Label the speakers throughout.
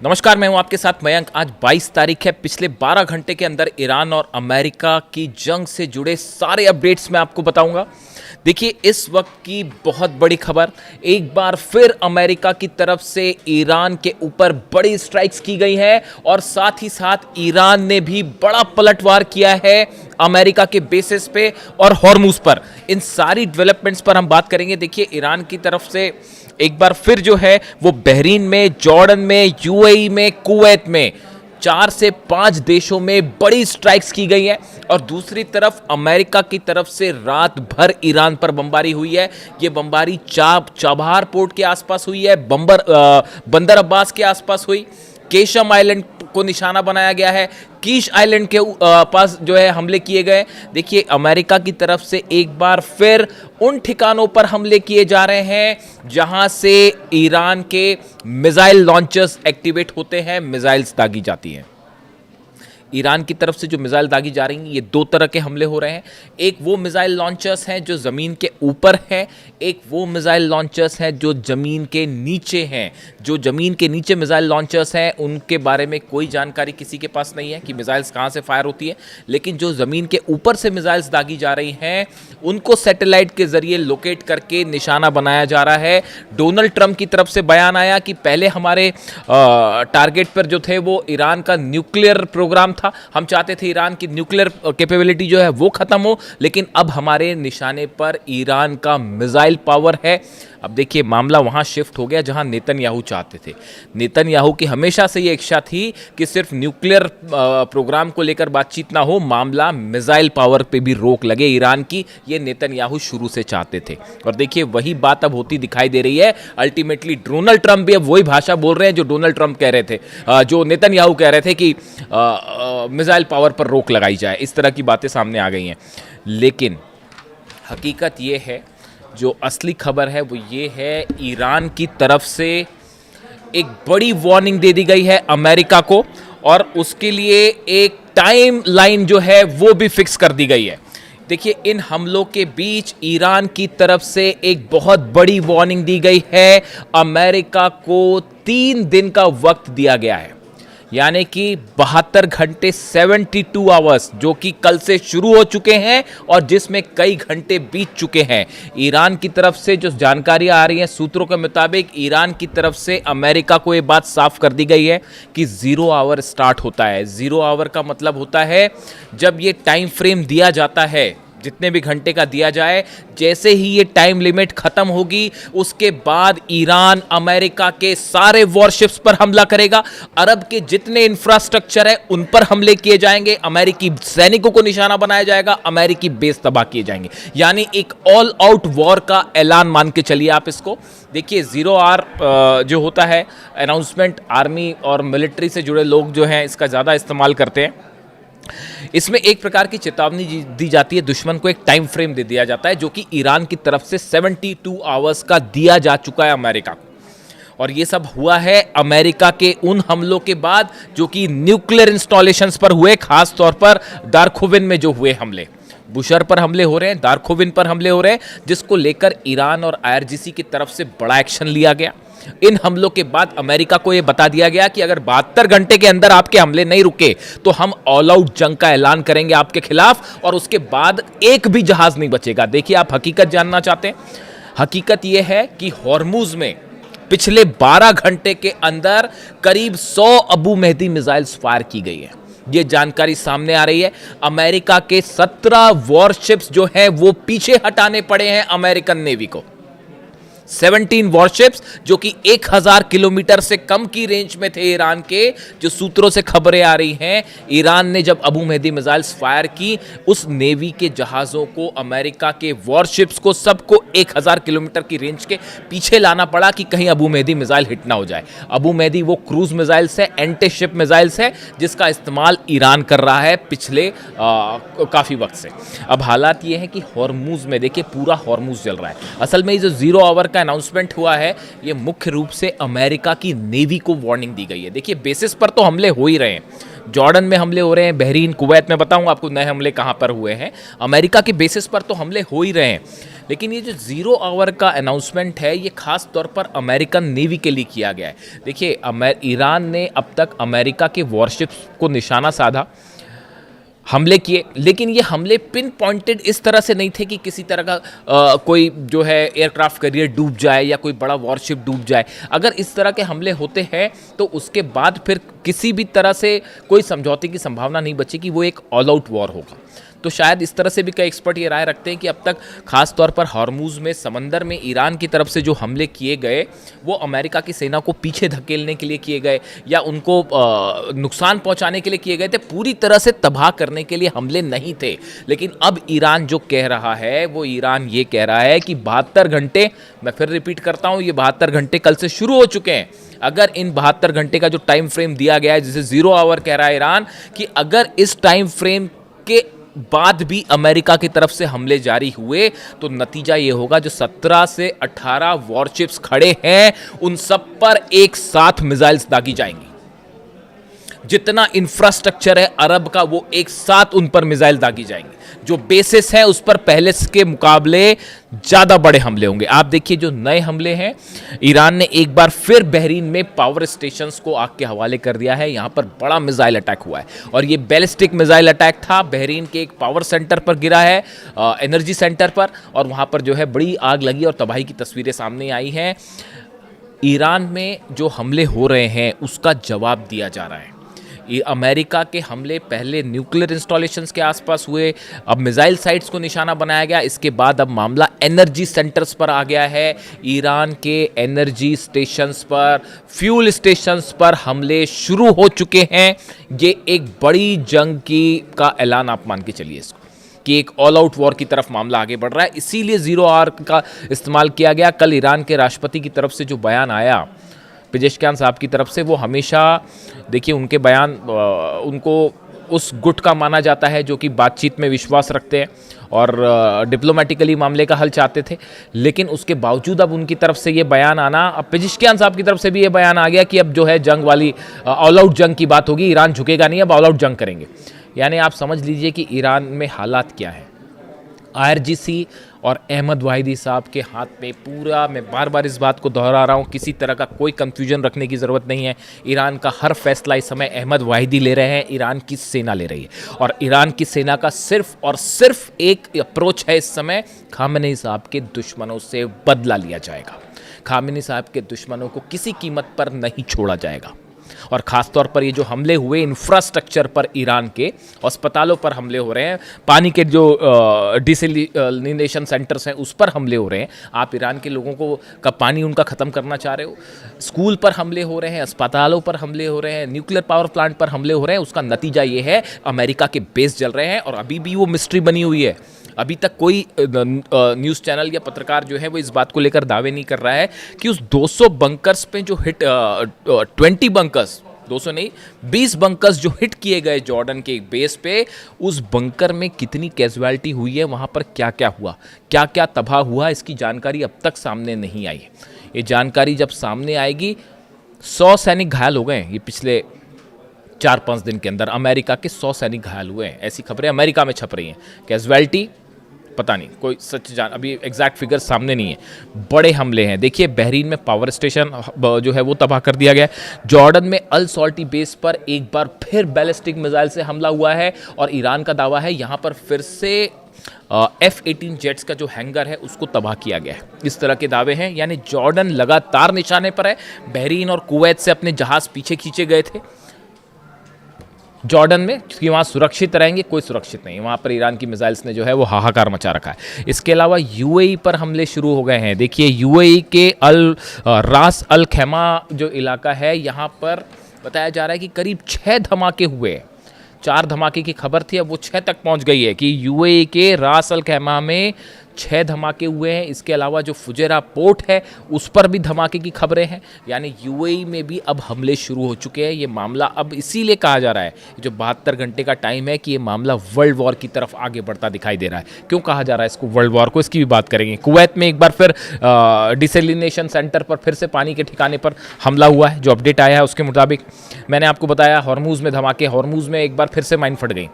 Speaker 1: नमस्कार, मैं हूं आपके साथ मयंक। आज 22 तारीख है। पिछले 12 घंटे के अंदर ईरान और अमेरिका की जंग से जुड़े सारे अपडेट्स मैं आपको बताऊंगा। देखिए, इस वक्त की बहुत बड़ी खबर, एक बार फिर अमेरिका की तरफ से ईरान के ऊपर बड़ी स्ट्राइक्स की गई हैं और साथ ही साथ ईरान ने भी बड़ा पलटवार किया है अमेरिका के बेसिस पे और हॉर्मुज पर। इन सारी डेवलपमेंट्स पर हम बात करेंगे। देखिए, ईरान की तरफ से एक बार फिर जो है वो बहरीन में, जॉर्डन में, यूएई में, कुवैत में 4 से 5 देशों में बड़ी स्ट्राइक्स की गई हैं और दूसरी तरफ अमेरिका की तरफ से रात भर ईरान पर बमबारी हुई है। ये बमबारी चाबहार पोर्ट के आसपास हुई है, बंदर अब्बास के आसपास हुई, केशम आइलैंड को निशाना बनाया गया है, कीश आइलैंड के पास जो है हमले किए गए। देखिए, अमेरिका की तरफ से एक बार फिर उन ठिकानों पर हमले किए जा रहे हैं जहां से ईरान के मिसाइल लॉन्चर्स एक्टिवेट होते हैं, मिसाइल्स दागी जाती हैं। ईरान की तरफ से जो मिसाइल दागी जा रही हैं, ये 2 तरह के हमले हो रहे हैं। एक वो मिसाइल लॉन्चर्स हैं जो ज़मीन के ऊपर हैं, एक वो मिसाइल लॉन्चर्स हैं जो ज़मीन के नीचे हैं। जो ज़मीन के नीचे मिसाइल लॉन्चर्स हैं उनके बारे में कोई जानकारी किसी के पास नहीं है कि मिसाइल्स कहाँ से फायर होती है, लेकिन जो ज़मीन के ऊपर से मिसाइल्स दागी जा रही हैं उनको सैटेलाइट के ज़रिए लोकेट करके निशाना बनाया जा रहा है। डोनाल्ड ट्रंप की तरफ से बयान आया कि पहले हमारे टारगेट पर जो थे वो ईरान का न्यूक्लियर प्रोग्राम था। हम चाहते थे ईरान की न्यूक्लियर कैपेबिलिटी जो है वो खत्म हो, लेकिन अब हमारे निशाने पर ईरान का मिसाइल पावर है। अब देखिए, मामला वहां शिफ्ट हो गया जहां नेतन्याहू चाहते थे। नेतन्याहू की हमेशा से ये इच्छा थी कि सिर्फ न्यूक्लियर प्रोग्राम को लेकर बातचीत ना हो, मामला मिसाइल पावर पे भी रोक लगे ईरान की। ये नेतन्याहू शुरू से चाहते थे और देखिए वही बात अब होती दिखाई दे रही है। अल्टीमेटली डोनाल्ड ट्रंप भी अब वही भाषा बोल रहे हैं जो डोनाल्ड ट्रंप कह रहे थे, जो नेतन्याहू कह रहे थे कि मिसाइल पावर पर रोक लगाई जाए। इस तरह की बातें सामने आ गई हैं, लेकिन हकीकत ये है, जो असली खबर है वो ये है, ईरान की तरफ से एक बड़ी वार्निंग दे दी गई है अमेरिका को और उसके लिए एक टाइम लाइन जो है वो भी फिक्स कर दी गई है। देखिए, इन हमलों के बीच ईरान की तरफ से एक बहुत बड़ी वार्निंग दी गई है। अमेरिका को 3 दिन का वक्त दिया गया है, यानी कि 72 घंटे 72 आवर्स, जो कि कल से शुरू हो चुके हैं और जिसमें कई घंटे बीत चुके हैं। ईरान की तरफ से जो जानकारियां आ रही हैं सूत्रों के मुताबिक, ईरान की तरफ से अमेरिका को ये बात साफ कर दी गई है कि 0 आवर स्टार्ट होता है। 0 आवर का मतलब होता है जब ये टाइम फ्रेम दिया जाता है, जितने भी घंटे का दिया जाए, जैसे ही ये टाइम लिमिट खत्म होगी उसके बाद ईरान अमेरिका के सारे वॉरशिप्स पर हमला करेगा। अरब के जितने इंफ्रास्ट्रक्चर है उन पर हमले किए जाएंगे, अमेरिकी सैनिकों को निशाना बनाया जाएगा, अमेरिकी बेस तबाह किए जाएंगे। यानी एक ऑल आउट वॉर का ऐलान मान के चलिए आप इसको। देखिए, 0 आवर जो होता है अनाउंसमेंट, आर्मी और मिलिट्री से जुड़े लोग जो हैं इसका ज़्यादा इस्तेमाल करते हैं। इसमें एक प्रकार की चेतावनी दी जाती है, दुश्मन को एक टाइम फ्रेम दे दिया जाता है, जो कि ईरान की तरफ से 72 आवर्स का दिया जा चुका है अमेरिका को। और ये सब हुआ है अमेरिका के उन हमलों के बाद जो कि न्यूक्लियर इंस्टॉलेशंस पर हुए, खास तौर पर दारखुविन में जो हुए हमले। बुशर पर हमले हो रहे हैं, दारखुविन पर हमले हो रहे हैं, जिसको लेकर ईरान और आईआरजीसी की तरफ से बड़ा एक्शन लिया गया। इन हमलों के बाद अमेरिका को यह बता दिया गया कि अगर 72 घंटे के अंदर आपके हमले नहीं रुके तो हम ऑल आउट जंग का ऐलान करेंगे आपके खिलाफ और उसके बाद एक भी जहाज नहीं बचेगा। देखिए, आप हकीकत जानना चाहते हैं, हकीकत यह है कि हॉर्मुज में पिछले 12 घंटे के अंदर करीब 100 अबू मेहदी मिसाइल्स फायर की गई है। ये जानकारी सामने आ रही है। अमेरिका के 17 वॉरशिप्स जो हैं वो पीछे हटाने पड़े हैं अमेरिकन नेवी को। 17 वॉरशिप्स जो कि 1000 किलोमीटर से कम की रेंज में थे ईरान के, जो सूत्रों से खबरें आ रही हैं। ईरान ने जब अबू मेहदी मिसाइल्स फायर की, उस नेवी के जहाज़ों को, अमेरिका के वॉरशिप्स को, सबको 1000 किलोमीटर की रेंज के पीछे लाना पड़ा कि कहीं अबू मेहदी मिसाइल हिट ना हो जाए। अबू मेहदी वो क्रूज मिसाइल्स है, एंटी शिप मिसाइल्स है, जिसका इस्तेमाल ईरान कर रहा है पिछले काफ़ी वक्त से। अब हालात ये है कि हॉर्मुज में देखिए, पूरा हॉर्मुज जल रहा है। असल में ये जो 0 आवर का अनाउंसमेंट हुआ है, ये मुख्य रूप से अमेरिका की नेवी को वार्निंग दी गई है। देखिए, बेसिस पर तो हमले हो ही रहे हैं, जॉर्डन में हमले हो रहे हैं, बहरीन, कुवैत में बताऊंगा आपको नए हमले कहां पर हुए हैं। अमेरिका के बेसिस पर तो हमले हो ही रहे हैं, लेकिन ये जो 0 आवर का अनाउंसमेंट है ये खास तौर पर अमेरिकन नेवी के लिए किया गया है। देखिए ईरान ने अब तक अमेरिका के वॉरशिप्स को निशाना साधा, हमले किए, लेकिन ये हमले पिन पॉइंटेड इस तरह से नहीं थे कि किसी तरह का कोई जो है एयरक्राफ्ट कैरियर डूब जाए या कोई बड़ा वॉरशिप डूब जाए। अगर इस तरह के हमले होते हैं तो उसके बाद फिर किसी भी तरह से कोई समझौते की संभावना नहीं बची कि वो एक ऑल आउट वॉर होगा। तो शायद इस तरह से भी कई एक्सपर्ट ये राय रखते हैं कि अब तक खास तौर पर हॉर्मूज में समंदर में ईरान की तरफ से जो हमले किए गए वो अमेरिका की सेना को पीछे धकेलने के लिए किए गए या उनको नुकसान पहुंचाने के लिए किए गए थे, पूरी तरह से तबाह करने के लिए हमले नहीं थे। लेकिन अब ईरान जो कह रहा है वो ईरान ये कह रहा है कि 72 घंटे, मैं फिर रिपीट करता हूँ, ये 72 घंटे कल से शुरू हो चुके हैं। अगर इन 72 घंटे का जो टाइम फ्रेम दिया गया है, जिसे 0 आवर कह रहा है ईरान, कि अगर इस टाइम फ्रेम के बाद भी अमेरिका की तरफ से हमले जारी हुए तो नतीजा ये होगा जो 17 से 18 वॉरशिप्स खड़े हैं उन सब पर एक साथ मिसाइल्स दागी जाएंगी। जितना इंफ्रास्ट्रक्चर है अरब का वो एक साथ उन पर मिसाइल दागी जाएंगे। जो बेसिस है उस पर पहले के मुकाबले ज्यादा बड़े हमले होंगे। आप देखिए जो नए हमले हैं, ईरान ने एक बार फिर बहरीन में पावर स्टेशंस को आग के हवाले कर दिया है। यहां पर बड़ा मिसाइल अटैक हुआ है और ये बैलिस्टिक मिसाइल अटैक था। बहरीन के एक पावर सेंटर पर गिरा है, एनर्जी सेंटर पर, और वहां पर जो है बड़ी आग लगी और तबाही की तस्वीरें सामने आई हैं। ईरान में जो हमले हो रहे हैं उसका जवाब दिया जा रहा है। अमेरिका के हमले पहले न्यूक्लियर इंस्टॉलेशंस के आसपास हुए, अब मिसाइल साइट्स को निशाना बनाया गया, इसके बाद अब मामला एनर्जी सेंटर्स पर आ गया है। ईरान के एनर्जी स्टेशंस पर, फ्यूल स्टेशंस पर हमले शुरू हो चुके हैं। ये एक बड़ी जंग का ऐलान आप मान के चलिए इसको, कि एक ऑल आउट वॉर की तरफ मामला आगे बढ़ रहा है। इसीलिए 0 आवर का इस्तेमाल किया गया। कल ईरान के राष्ट्रपति की तरफ से जो बयान आया पेजेश्कियान साहब की तरफ से, वो हमेशा देखिए उनके बयान उनको उस गुट का माना जाता है जो कि बातचीत में विश्वास रखते हैं और डिप्लोमेटिकली मामले का हल चाहते थे। लेकिन उसके बावजूद अब उनकी तरफ से ये बयान आना, अब पेजेश्कियान साहब की तरफ से भी ये बयान आ गया कि अब जो है जंग वाली ऑल आउट जंग की बात होगी, ईरान झुकेगा नहीं, अब ऑल आउट जंग करेंगे। यानी आप समझ लीजिए कि ईरान में हालात क्या है। IRGC और अहमद वाहिदी साहब के हाथ में पूरा, मैं बार बार इस बात को दोहरा रहा हूँ, किसी तरह का कोई कंफ्यूजन रखने की ज़रूरत नहीं है। ईरान का हर फैसला इस समय अहमद वाहिदी ले रहे हैं, ईरान की सेना ले रही है। और ईरान की सेना का सिर्फ और सिर्फ एक अप्रोच है इस समय, खामेनी साहब के दुश्मनों से बदला लिया जाएगा। खामेनी साहब के दुश्मनों को किसी कीमत पर नहीं छोड़ा जाएगा। और ख़ास तौर पर ये जो हमले हुए इंफ्रास्ट्रक्चर पर, ईरान के अस्पतालों पर हमले हो रहे हैं, पानी के जो डिसैलिनेशन सेंटर्स हैं उस पर हमले हो रहे हैं। आप ईरान के लोगों को का पानी उनका ख़त्म करना चाह रहे हो। स्कूल पर हमले हो रहे हैं, अस्पतालों पर हमले हो रहे हैं, न्यूक्लियर पावर प्लांट पर हमले हो रहे हैं। उसका नतीजा ये है अमेरिका के बेस जल रहे हैं और अभी भी वो मिस्ट्री बनी हुई है। अभी तक कोई न्यूज़ चैनल या पत्रकार जो है वो इस बात को लेकर दावे नहीं कर रहा है कि उस 200 बंकर्स पे जो हिट 20 बंकर्स, 200 नहीं 20 बंकर्स जो हिट किए गए जॉर्डन के एक बेस पे, उस बंकर में कितनी कैजुअलिटी हुई है, वहाँ पर क्या क्या हुआ, क्या क्या तबाह हुआ, इसकी जानकारी अब तक सामने नहीं आई है। ये जानकारी जब सामने आएगी, 100 सैनिक घायल हो गए ये पिछले 4-5 दिन के अंदर। अमेरिका के 100 सैनिक घायल हुए हैं, ऐसी खबरें अमेरिका में छप रही हैं। कैजुअलिटी पता नहीं, कोई सच अभी एग्जैक्ट फिगर सामने नहीं है। बड़े हमले हैं। देखिए बहरीन में पावर स्टेशन जो है वो तबाह कर दिया गया। जॉर्डन में अल सॉल्टी बेस पर एक बार फिर बैलिस्टिक मिसाइल से हमला हुआ है और ईरान का दावा है यहाँ पर फिर से F-18 जेट्स का जो हैंगर है उसको तबाह किया गया है। इस तरह के दावे हैं। यानी जॉर्डन लगातार निशाने पर है। बहरीन और कुवैत से अपने जहाज पीछे खींचे गए थे जॉर्डन में कि वहाँ सुरक्षित रहेंगे, कोई सुरक्षित नहीं। वहाँ पर ईरान की मिसाइल्स ने जो है वो हाहाकार मचा रखा है। इसके अलावा UAE पर हमले शुरू हो गए हैं। देखिए UAE के रास अल खैमा जो इलाका है, यहाँ पर बताया जा रहा है कि करीब 6 धमाके हुए। 4 धमाके की खबर थी, अब वो 6 तक पहुँच गई है कि UAE के रास अल खैमा में 6 धमाके हुए हैं। इसके अलावा जो फुजेरा पोर्ट है उस पर भी धमाके की खबरें हैं। यानी UAE में भी अब हमले शुरू हो चुके हैं। ये मामला अब इसीलिए कहा जा रहा है, जो 72 घंटे का टाइम है, कि ये मामला वर्ल्ड वॉर की तरफ आगे बढ़ता दिखाई दे रहा है। क्यों कहा जा रहा है इसको वर्ल्ड वॉर को, इसकी भी बात करेंगे। कुवैत में एक बार फिर डिसैलिनेशन सेंटर पर फिर से पानी के ठिकाने पर हमला हुआ है। जो अपडेट आया है उसके मुताबिक मैंने आपको बताया हॉर्मूज में धमाके, हॉर्मूज में एक बार फिर से माइन फट गई।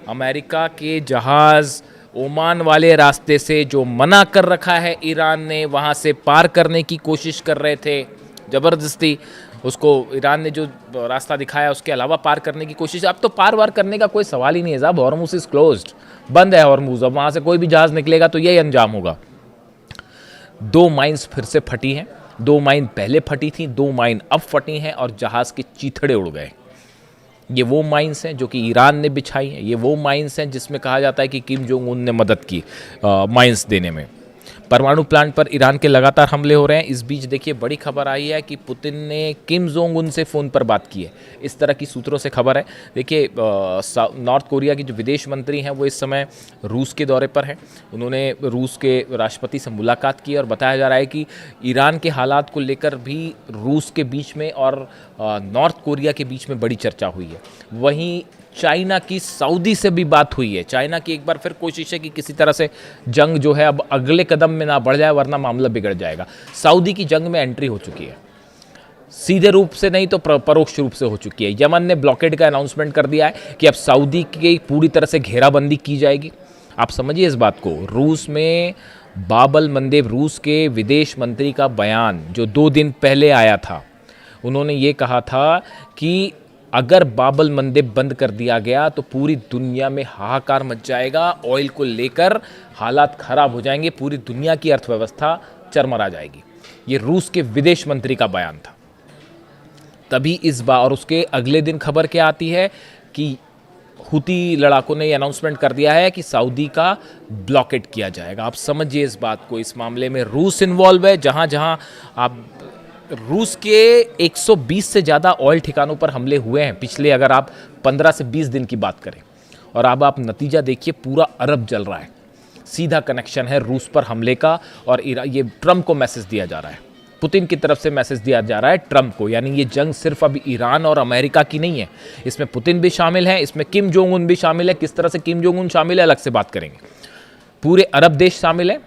Speaker 1: अमेरिका के जहाज़ ओमान वाले रास्ते से जो मना कर रखा है ईरान ने, वहाँ से पार करने की कोशिश कर रहे थे ज़बरदस्ती। उसको ईरान ने जो रास्ता दिखाया उसके अलावा पार करने की कोशिश, अब तो पार वार करने का कोई सवाल ही नहीं है साहब। हॉर्मुज़ इज़ क्लोज्ड, बंद है हॉर्मुज़। अब वहाँ से कोई भी जहाज़ निकलेगा तो यही अंजाम होगा। 2 माइन्स फिर से फटी हैं। 2 माइन पहले फटी थी, 2 माइन अब फटी हैं और जहाज़ के चीथड़े उड़ गए। ये वो माइन्स हैं जो कि ईरान ने बिछाई हैं। ये वो माइन्स हैं जिसमें कहा जाता है कि किम जोंग उन ने मदद की माइन्स देने में। परमाणु प्लांट पर ईरान के लगातार हमले हो रहे हैं। इस बीच देखिए बड़ी खबर आई है कि पुतिन ने किम जोंग उन से फ़ोन पर बात की है, इस तरह की सूत्रों से खबर है। देखिए नॉर्थ कोरिया की जो विदेश मंत्री हैं वो इस समय रूस के दौरे पर हैं। उन्होंने रूस के राष्ट्रपति से मुलाकात की और बताया जा रहा है कि ईरान के हालात को लेकर भी रूस के बीच में और नॉर्थ कोरिया के बीच में बड़ी चर्चा हुई है। वहीं चाइना की सऊदी से भी बात हुई है। चाइना की एक बार फिर कोशिश है कि किसी तरह से जंग जो है अब अगले कदम में ना बढ़ जाए, वरना मामला बिगड़ जाएगा। सऊदी की जंग में एंट्री हो चुकी है, सीधे रूप से नहीं तो परोक्ष रूप से हो चुकी है। यमन ने ब्लॉकेड का अनाउंसमेंट कर दिया है कि अब सऊदी की पूरी तरह से घेराबंदी की जाएगी। आप समझिए इस बात को। रूस में बाबल मंदेव, रूस के विदेश मंत्री का बयान जो 2 दिन पहले आया था, उन्होंने ये कहा था कि अगर बाबल मंदेब बंद कर दिया गया तो पूरी दुनिया में हाहाकार मच जाएगा, ऑयल को लेकर हालात खराब हो जाएंगे, पूरी दुनिया की अर्थव्यवस्था चरमरा जाएगी। ये रूस के विदेश मंत्री का बयान था। तभी इस बार और उसके अगले दिन खबर क्या आती है कि हुती लड़ाकों ने ये अनाउंसमेंट कर दिया है कि सऊदी का ब्लॉकेट किया जाएगा। आप समझिए इस बात को। इस मामले में रूस इन्वॉल्व है। जहाँ जहाँ आप रूस के 120 से ज़्यादा ऑयल ठिकानों पर हमले हुए हैं पिछले, अगर आप 15 से 20 दिन की बात करें। और अब आप नतीजा देखिए, पूरा अरब जल रहा है। सीधा कनेक्शन है रूस पर हमले का और ये ट्रंप को मैसेज दिया जा रहा है, पुतिन की तरफ से मैसेज दिया जा रहा है ट्रंप को। यानी ये जंग सिर्फ अभी ईरान और अमेरिका की नहीं है, इसमें पुतिन भी शामिल है, इसमें किम जोंग उन भी शामिल है। किस तरह से किम जोंग उन शामिल है अलग से बात करेंगे। पूरे अरब देश शामिल है।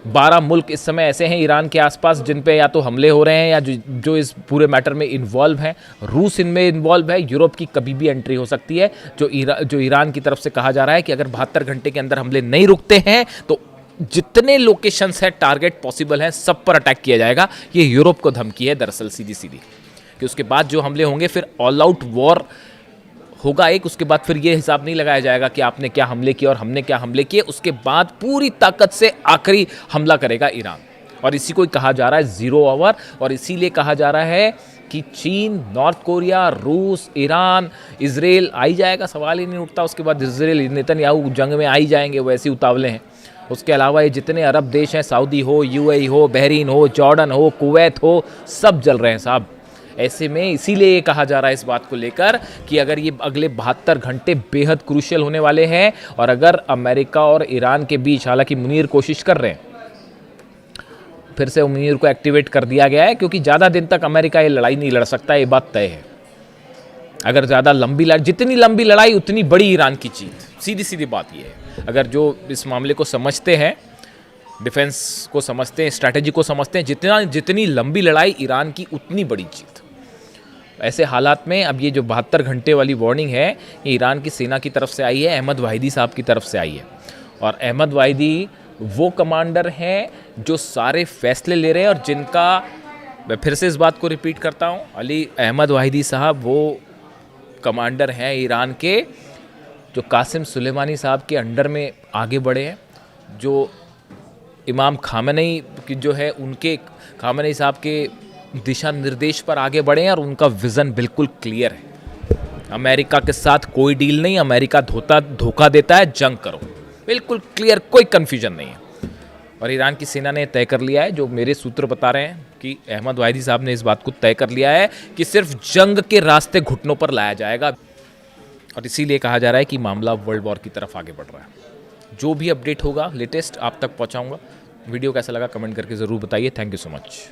Speaker 1: 12 मुल्क इस समय ऐसे हैं ईरान के आसपास जिन पे या तो हमले हो रहे हैं या जो इस पूरे मैटर में इन्वॉल्व हैं। रूस इनमें इन्वॉल्व है। यूरोप की कभी भी एंट्री हो सकती है। जो ईरान की तरफ से कहा जा रहा है कि अगर 72 घंटे के अंदर हमले नहीं रुकते हैं तो जितने लोकेशंस है टारगेट पॉसिबल हैं सब पर अटैक किया जाएगा। ये यूरोप को धमकी है दरअसल सीधी सीधी, कि उसके बाद जो हमले होंगे फिर ऑल आउट वॉर होगा एक। उसके बाद फिर ये हिसाब नहीं लगाया जाएगा कि आपने क्या हमले किए और हमने क्या हमले किए। उसके बाद पूरी ताकत से आखिरी हमला करेगा ईरान। और इसी को कहा जा रहा है 0 आवर। और इसीलिए कहा जा रहा है कि चीन, नॉर्थ कोरिया, रूस, ईरान, इजराइल आई जाएगा, सवाल ही नहीं उठता। उसके बाद इजराइल, नेतन्याहू जंग में आई जाएंगे, वैसे उतावले हैं। उसके अलावा ये जितने अरब देश हैं, सऊदी हो, यूएई हो, बहरीन हो, जॉर्डन हो, कुवैत हो, सब जल रहे हैं साहब। ऐसे में इसीलिए ये कहा जा रहा है इस बात को लेकर कि अगर ये अगले 72 घंटे बेहद क्रूशियल होने वाले हैं और अगर अमेरिका और ईरान के बीच, हालांकि मुनीर कोशिश कर रहे हैं, फिर से मुनीर को एक्टिवेट कर दिया गया है क्योंकि ज़्यादा दिन तक अमेरिका ये लड़ाई नहीं लड़ सकता, ये बात तय है। अगर ज़्यादा लंबी जितनी लंबी लड़ाई उतनी बड़ी ईरान की जीत। सीधी सीधी बात ये है। अगर जो इस मामले को समझते हैं, डिफेंस को समझते हैं, स्ट्रैटेजी को समझते हैं, जितनी लंबी लड़ाई ईरान की उतनी बड़ी जीत। ऐसे हालात में अब ये जो 72 घंटे वाली वार्निंग है ये ईरान की सेना की तरफ से आई है, अहमद वाहिदी साहब की तरफ से आई है। और अहमद वाहिदी वो कमांडर हैं जो सारे फैसले ले रहे हैं और जिनका, मैं फिर से इस बात को रिपीट करता हूँ, अली अहमद वाहिदी साहब वो कमांडर हैं ईरान के जो कासिम सुलेमानी साहब के अंडर में आगे बढ़े हैं, जो इमाम खामेनी की जो है उनके खामेनी साहब के दिशा निर्देश पर आगे बढ़े हैं और उनका विज़न बिल्कुल क्लियर है। अमेरिका के साथ कोई डील नहीं, अमेरिका धोखा देता है, जंग करो, बिल्कुल क्लियर, कोई कन्फ्यूजन नहीं है। और ईरान की सेना ने तय कर लिया है, जो मेरे सूत्र बता रहे हैं कि अहमद वाहिदी साहब ने इस बात को तय कर लिया है कि सिर्फ जंग के रास्ते घुटनों पर लाया जाएगा। और इसीलिए कहा जा रहा है कि मामला वर्ल्ड वॉर की तरफ आगे बढ़ रहा है। जो भी अपडेट होगा लेटेस्ट आप तक पहुंचाऊंगा। वीडियो कैसा लगा कमेंट करके ज़रूर बताइए। Thank you so much.